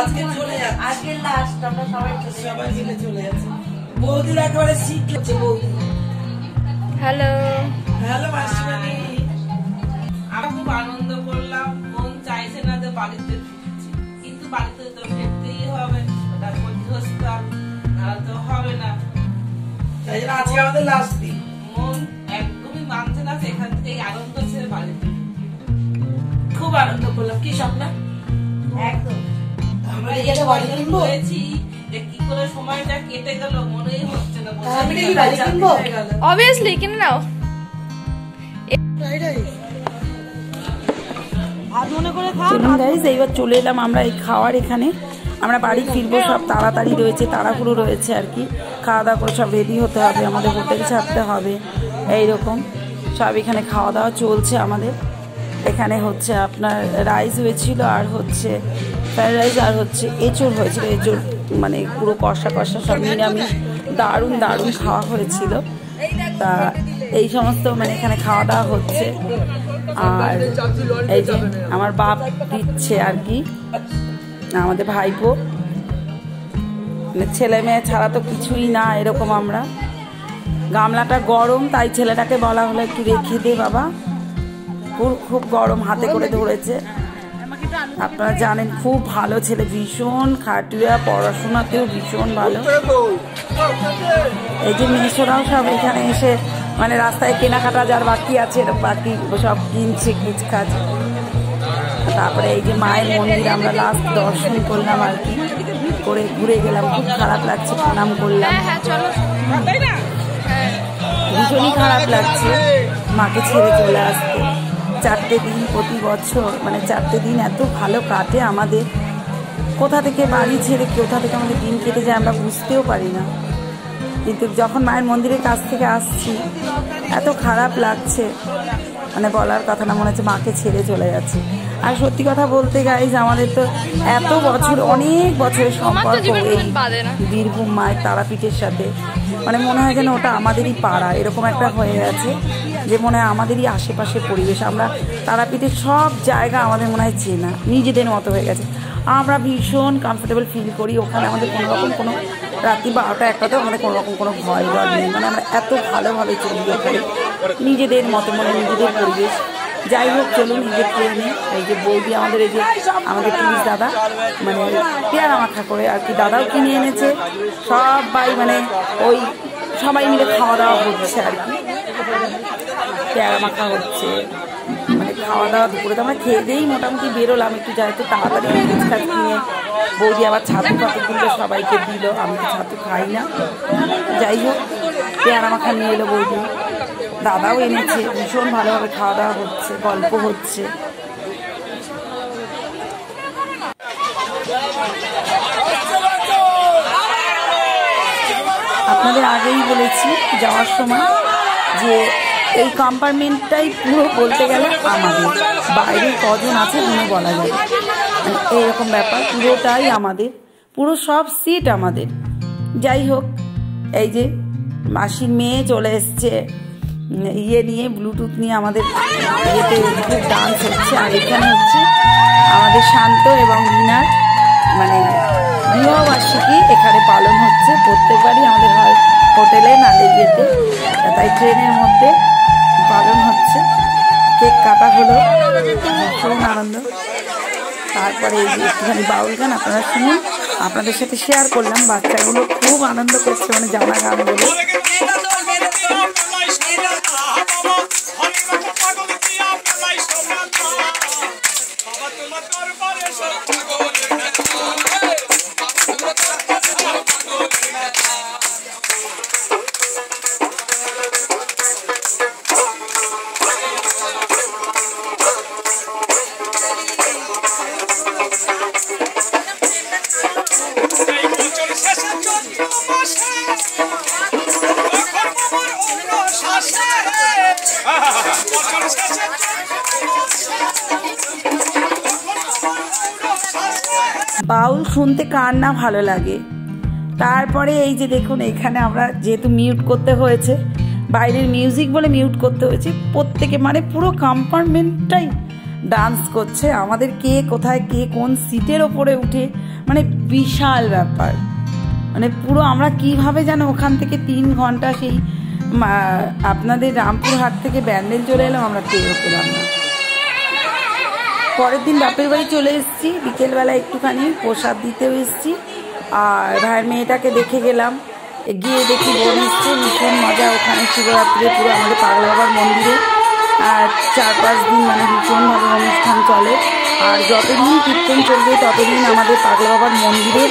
আজকে চলে যাচ্ছে, আজকে লাস্ট আমরা সবাই মিলে চলে যাচ্ছে। বৌদির একেবারে শীত হচ্ছে বৌদি। হ্যালো হ্যালো মাসিমানি, আমরা খুব আনন্দ করলাম। মন চাইছে না যে বাড়িতে ফিরছি, কিন্তু বাড়িতে তো ফিরতেই হবে, ওটা মধ্যস্থল আর তো হবে না। তাই জন্য আজকে আমাদের লাস্ট দিন। মন একদমই মানছে না এখান থেকে আনন্দ ছেড়ে বাড়িতে। খুব আনন্দ করলাম। কি স্বপ্ন? একদম আমরা এখানে বাড়ি কিনবো হয়েছি যে কি করে সময়টা কেটে গেল মনেই হচ্ছে না। আমি কি বাড়ি কিনবো? অবভিয়াসলি কিনে নাও। এইবার চলে এলাম আমরা এই খাওয়ার এখানে। আমরা বাড়ি ফিরবো, সব তাড়াতাড়ি রয়েছে, তাড়াহুড়ো রয়েছে আর কি। খাওয়া দাওয়া করে সব রেডি হতে হবে, আমাদের হোটেল ছাড়তে হবে, এইরকম সব এখানে খাওয়া দাওয়া চলছে আমাদের। এখানে হচ্ছে আপনার রাইস হয়েছিল, আর হচ্ছে ফ্রাইড রাইস, আর হচ্ছে এঁচড় হয়েছিল। এঁচড় মানে পুরো কষা কষা সব নিরামিষ, দারুণ দারুণ খাওয়া হয়েছিল। তা এই সমস্ত মানে এখানে খাওয়া দাওয়া হচ্ছে। আর এই যে আমার বাপ দিচ্ছে আর কি, আমাদের ভাইপো, ছেলে মেয়ে ছাড়া তো কিছুই না এরকম। আমরা গামলাটা গরম, তাই ছেলেটাকে বলা হলো একটু রেখে দে বাবা, খুব গরম, হাতে করে ধরেছে। আপনারা জানেন খুব ভালো ছেলে, ভীষণ খাটুয়া, পড়াশোনাতেও ভীষণ ভালো। এই যে মেয়েছোরাও সব এখানে এসে মানে রাস্তায় কেনাকাটা যার বাকি আছে বাকি সব কিনছে কুচকাচ। তারপরে এই যে মায়ের মন্দির আমরা লাস্ট দর্শন করলাম আর কি, করে ঘুরে গেলাম। খুব খারাপ লাগছে, প্রণাম করলাম। ভীষণই খারাপ লাগছে মাকে ছেড়ে চলে আসতে। 4টে দিন প্রতি বছর, মানে 4টে দিন এত ভালো কাটে আমাদের। কোথা থেকে বাড়ি ছেড়ে কোথা থেকে আমাদের দিন কেটে যায় আমরা বুঝতেও পারি না। কিন্তু যখন মায়ের মন্দিরের কাছ থেকে আসছি এত খারাপ লাগছে, মানে বলার কথা না, মনে হচ্ছে মাকে ছেড়ে চলে যাচ্ছে। আর সত্যি কথা বলতে গাইজ, আমাদের তো এত বছর, অনেক বছরের সম্পর্ক এই বীরভূম মায়ের তারাপীঠের সাথে। মানে মনে হয় যেন ওটা আমাদেরই পাড়া, এরকম একটা হয়ে গেছে যে মনে হয় আমাদেরই আশেপাশের পরিবেশ। আমরা তারাপীঠের সব জায়গা আমাদের মনে হয় চেনা, নিজেদের মতো হয়ে গেছে। আমরা ভীষণ কমফোর্টেবল ফিল করি ওখানে। আমাদের কোনোরকম কোনো রাত্রি 12টা 1টাতেও আমাদের কোনোরকম কোনো ভয় ডর নেই। মানে আমরা এত ভালোভাবে চলি ওখানে, নিজেদের মতো, মানে নিজেদের পরিবেশ। যাই হোক, চলুন নিজের ট্রেনে। এই যে বৌদি আমাদের, এই যে আমাদের পুলিশ দাদা, মানে পেয়ারা মাখা করে আর কি দাদাও কিনে এনেছে। সবাই মানে ওই সবাই মিলে খাওয়া দাওয়া হচ্ছে আর কি, পেয়ারা মাখা হচ্ছে। মানে খাওয়া দাওয়া দুপুরে তো আমরা খেয়ে দিয়েই মোটামুটি বেরোলাম একটু, যেহেতু তাড়াতাড়ি ফুচকাচ কিনে। বৌদি আবার ছাতু ফাতু দিল, সবাইকে দিল, আমি তো ছাতু খাই না। যাই হোক, পেয়ারা মাখা নিয়ে এলো বৌদি, দাদাও এনেছে। ভীষণ ভালোভাবে খাওয়া দাওয়া হচ্ছে, গল্প হচ্ছে। আপনাদের আগেই বলেছি যাওয়ার সময় যে এই কম্পার্টমেন্টটাই পুরো বলতে গেলে আমাদের, বাইরে কজন আছে মনে বলা যায়, মানে এইরকম ব্যাপার। পুরোটাই আমাদের, পুরো সব সিট আমাদের। যাই হোক, এই যে মাসির মেয়ে চলে এসছে ইয়ে নিয়ে, ব্লুটুথ নিয়ে আমাদের ইয়েতে খুব ডান্স হচ্ছে। আর এখানে হচ্ছে আমাদের শান্ত এবং রিনার মানে বিবাহবার্ষিকী এখানে পালন হচ্ছে। প্রত্যেকবারই আমাদের হয় হোটেলে, নালে ইয়েতে, তাই ট্রেনের মধ্যে পালন হচ্ছে। কেক কাটা হলো, ভীষণ আনন্দ। তারপরে এই যে একটুখানি বাউল গান আপনারা শুনুন, আপনাদের সাথে শেয়ার করলাম। বাচ্চাগুলো খুব আনন্দ করছে, মানে জানা গানগুলো। বাউল শুনতে কার না ভালো লাগে। তারপরে এই যে দেখুন, এখানে আমরা যেহেতু মিউট করতে হয়েছে, বাইরের মিউজিক বলে মিউট করতে হয়েছে প্রত্যেকে, মানে পুরো কম্পার্টমেন্টটাই ডান্স করছে, আমাদের কে কোথায় কে কোন সিটের ওপরে উঠে, মানে বিশাল ব্যাপার। মানে পুরো আমরা কিভাবে যেন ওখান থেকে 3 ঘন্টা সেই আপনাদের রামপুরহাট থেকে ব্যান্ডেল চলে এলাম, আমরা টেরও পেলাম না। পরের দিন বাপের বাড়ি চলে এসেছি, বিকেলবেলা একটুখানি প্রসাদ দিতেও এসেছি, আর ভাইয়ের মেয়েটাকে দেখে গেলাম, গিয়ে দেখি বোন এসছে, ভীষণ মজা। ওখানে শিবরাত্রিতে পুরো আমাদের পাগলা বাবার মন্দিরে 4-5 দিন মানে ভীষণভাবে অনুষ্ঠান চলে, আর যতদিন কীর্তন চলবে ততদিন আমাদের পাগলা বাবার মন্দিরে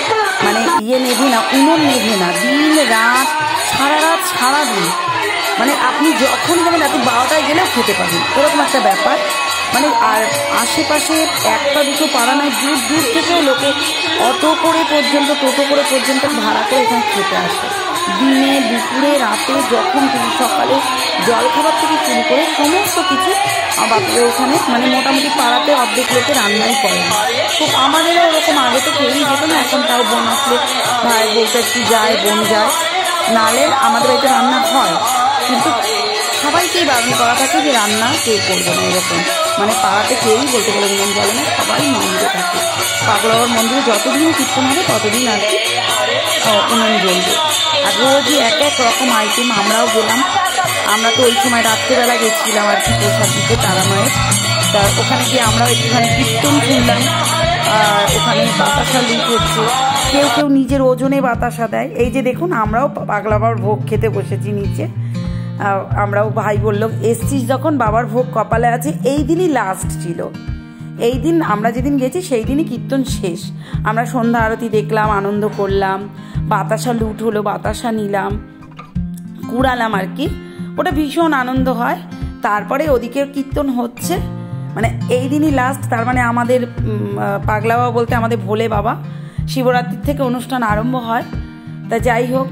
মানে নেভে না, উনুন নেভে না, দিন রাত সারা রাত সারাদিন, মানে আপনি যখন যাবেন রাতে 12টায় গেলেও খেতে পারেন, এরকম একটা ব্যাপার। মানে আর আশেপাশে 1-2 পাড়া নয়, দূর দূর থেকেও লোকে অটো করে পর্যন্ত, টোটো করে পর্যন্ত ভাড়া করে এখানে খেতে আসে। দিনে দুপুরে রাতে যখন তুমি সকালে জলখাবার থেকে শুরু করে সমস্ত কিছু বাপরে ওখানে মানে মোটামুটি পাড়াতে অর্ধেক লোকে রান্নাই করে না। তো আমাদেরও ওরকম আগে তো কেউই যেত না, এখন তাও বোন আসলে ভাই বলতে একটু যায়, বোন যায়, নালে আমাদের বাড়িতে রান্না হয়, কিন্তু সবাইকেই বারণ করা থাকে যে রান্না কেউ করবে না এরকম। মানে পাড়াতে কেউই বলতে গেলে উনুন জ্বলে না, সবাই মন্দিরে থাকে। পাগলা বাবার মন্দিরে যতদিন কীর্তন হবে ততদিন আর কি উনুন জ্বলবে। আর রোজই এক রকম আইটেম। আমরাও গেলাম, আমরা তো ওই সময় রাত্রেবেলা গেছিলাম আর কি প্রসাদ দিতে তারা মায়ের, তা ওখানে গিয়ে আমরাও একটুখানি কীর্তন শুনলাম, আর ওখানে বাতাসা লুট হচ্ছে, কেউ কেউ নিজের ওজনে বাতাসা দেয়। এই যে দেখুন আমরাও পাগলা বাবার ভোগ খেতে বসেছি নিচে, আমরাও ভাই বললো এসছিস যখন বাবার ভোগ কপালে আছে। এই দিনই লাস্ট ছিল, এই দিন আমরা যেদিন গেছি সেই দিনই কীর্তন শেষ। আমরা সন্ধ্যা আরতি দেখলাম, আনন্দ করলাম, বাতাসা লুট হলো, বাতাসা নিলাম, কুড়ালাম আর কি, ওটা ভীষণ আনন্দ হয়। তারপরে ওদিকে কীর্তন হচ্ছে, মানে এই দিনই লাস্ট। তার মানে আমাদের পাগলা বাবা বলতে আমাদের ভোলে বাবা, শিবরাত্রির থেকে অনুষ্ঠান আরম্ভ হয়। তা যাই হোক,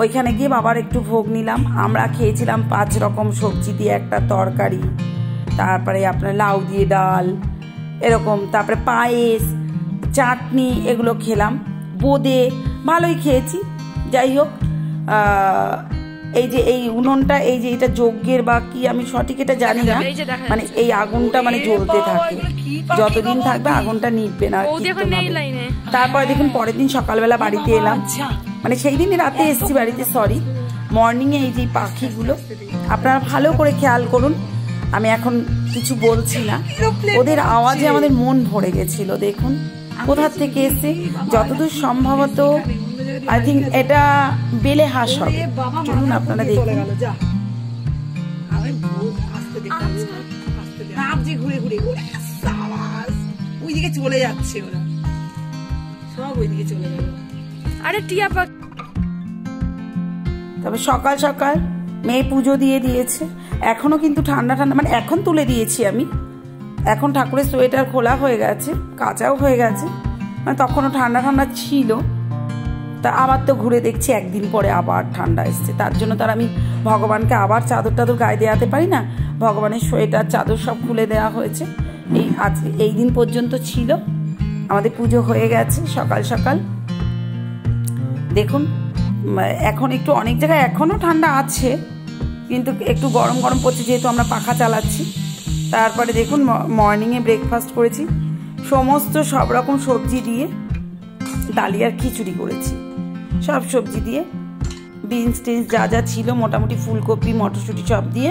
ওইখানে গিয়ে বাবার একটু ভোগ নিলাম। আমরা খেয়েছিলাম 5 রকম সবজি দিয়ে একটা তরকারি, তারপরে আপনার লাউ দিয়ে ডাল এরকম, তারপরে পায়েস, চাটনি, এগুলো খেলাম, বোঁদে, ভালোই খেয়েছি। যাই হোক, এই যে এই উনুনটা, এই যে এটা যজ্ঞের বা কি আমি সঠিক এটা জানি না, মানে এই আগুনটা মানে জ্বলতে থাকে, যতদিন থাকবে আগুনটা নিভবে না। তারপরে দেখুন পরের দিন সকালবেলা বাড়িতে এলাম, মানে সেই দিনই রাতে এসছি বাড়িতে, সরি মর্নিংয়ে। এই যে পাখিগুলো আপনারা ভালো করে খেয়াল করুন, আমি এখন কিছু বলছি না, ওদের আওয়াজে আমাদের মন ভরে গেছিল। দেখুন কোথা থেকে এসে, যতদূর সম্ভবত আই থিঙ্ক এটা বেলে হাঁস হবে, চলুন আপনারা দেখুন। ওইদিকে চলে যাচ্ছে ওরা সব, ওইদিকে চলে গেল। আরে টিয়া পাখি। তবে সকাল সকাল মেয়ে পুজো দিয়ে দিয়েছে, এখনো কিন্তু ঠান্ডা ঠান্ডা, মানে এখন তুলে দিয়েছি আমি, এখন ঠাকুরের সোয়েটার খোলা হয়ে গেছে, কাঁচাও হয়ে গেছে, মানে তখনও ঠান্ডা ঠান্ডা ছিল। তা আবার তো ঘুরে দেখছি একদিন পরে আবার ঠান্ডা এসছে, তার জন্য তার আমি ভগবানকে আবার চাদর টাদর গায়ে দেওয়াতে পারি না, ভগবানের সোয়েটার চাদর সব খুলে দেওয়া হয়েছে। এই আজ এই দিন পর্যন্ত ছিল, আমাদের পুজো হয়ে গেছে সকাল সকাল। দেখুন এখন একটু অনেক জায়গায় এখনও ঠান্ডা আছে, কিন্তু একটু গরম গরম পড়ছে যেহেতু আমরা পাখা চালাচ্ছি। তারপরে দেখুন মর্নিংয়ে ব্রেকফাস্ট করেছি, সমস্ত সব রকম সবজি দিয়ে ডালিয়ার খিচুড়ি করেছি, সব সবজি দিয়ে, বিনস টিনস যা যা ছিল মোটামুটি, ফুলকপি মটরশুঁটি সব দিয়ে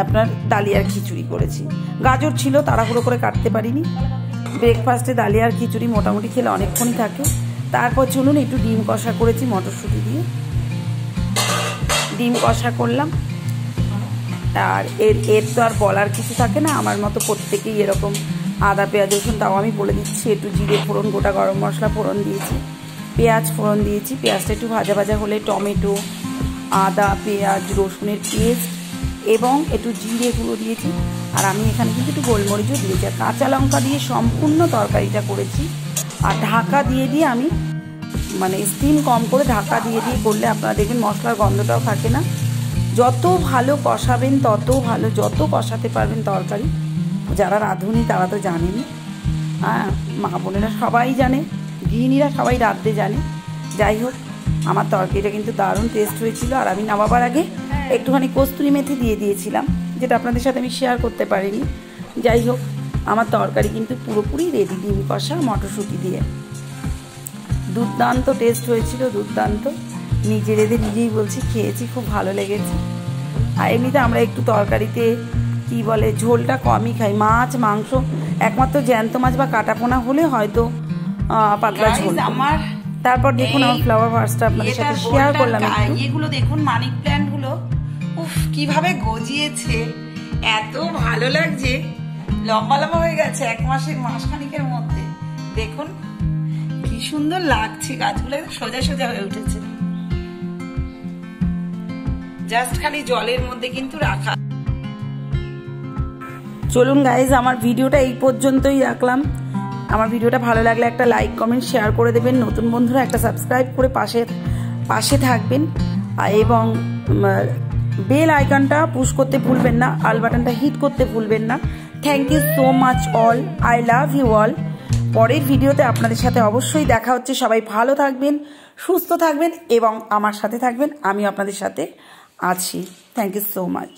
আপনার ডালিয়ার খিচুড়ি করেছি। গাজর ছিল, তাড়াহুড়ো করে কাটতে পারিনি। ব্রেকফাস্টে ডালিয়ার খিচুড়ি মোটামুটি খেলে অনেকক্ষণই থাকে। তারপর চলুন একটু ডিম কষা করেছি মটরশুঁটি দিয়ে, ডিম কষা করলাম। আর এর তো আর বলার কিছু থাকে না, আমার মতো প্রত্যেকেই এরকম আদা পেঁয়াজ রসুন, তাও আমি বলে দিচ্ছি, একটু জিরে ফোড়ন, গোটা গরম মশলা ফোড়ন দিয়েছি, পেঁয়াজ ফোড়ন দিয়েছি, পেঁয়াজটা একটু ভাজা ভাজা হলে টমেটো, আদা পেঁয়াজ রসুনের পেস্ট এবং একটু জিরে গুঁড়ো দিয়েছি। আর আমি এখানে কিন্তু একটু গোলমরিচও দিয়েছি, আর কাঁচা লঙ্কা দিয়ে সম্পূর্ণ তরকারিটা করেছি। আর ঢাকা দিয়ে আমি মানে স্টিম কম করে ঢাকা দিয়ে করলে আপনারা দেখবেন মশলার গন্ধটাও থাকে না। যত ভালো কষাবেন তত ভালো, যত কষাতে পারবেন তরকারি। যারা রাঁধুনি তারা তো জানেনই, হ্যাঁ মা বোনেরা সবাই জানে, গৃহিণীরা সবাই রাঁধতে জানে। যাই হোক, আমার তরকারিটা কিন্তু দারুণ টেস্ট হয়েছিল। আর আমি নামাবার আগে একটুখানি কস্তুরি মেথি দিয়ে দিয়েছিলাম, যেটা আপনাদের সাথে আমি শেয়ার করতে পারিনি। যাই হোক, আমার তরকারি কিন্তু পুরোপুরি রেডি, ডিম কষা মটরশুঁটি দিয়ে। দুর্দান্ত টেস্ট হয়েছিল, দুর্দান্ত। নিজে রেঁধে নিজেই বলছি, খেয়েছি, খুব ভালো লেগেছে। আর এমনিতে আমরা একটু তরকারিতে কি বলে ঝোলটা কমই খাই, মাছ মাংস একমাত্র জ্যান্ত মাছ বা কাটাপোনা হলে হয়তো পাতলা ঝোল। আমার তারপর দেখুন আমার ফ্লাওয়ার ভাসটা আপনাদের সাথে শেয়ার করলাম। এগুলো দেখুন মানি প্ল্যান্ট গুলো, উফ কিভাবে গজিয়েছে, এত ভালো লাগছে, লম্বা লম্বা হয়ে গেছে মাসখানিকের মধ্যে। দেখুন কি সুন্দর লাগছে, গাছগুলো সোজা সোজা হয়ে উঠেছে, জাস্ট খালি জলের মধ্যে কিন্তু রাখা। চলুন গাইজ, আমার ভিডিওটা এই পর্যন্তই রাখলাম। আমার ভিডিওটা ভালো লাগলে একটা লাইক কমেন্ট শেয়ার করে দেবেন। নতুন বন্ধুরা একটা সাবস্ক্রাইব করে পাশে থাকবেন, এবং বেল আইকনটা পুশ করতে ভুলবেন না, অল বাটনটা হিট করতে ভুলবেন না। Thank you so much all, I love you all. পরের ভিডিওতে আপনাদের সাথে অবশ্যই দেখা হচ্ছে। সবাই ভালো থাকবেন, সুস্থ থাকবেন এবং আমার সাথে থাকবেন। আমি আপনাদের সাথে আছি। Thank you so much.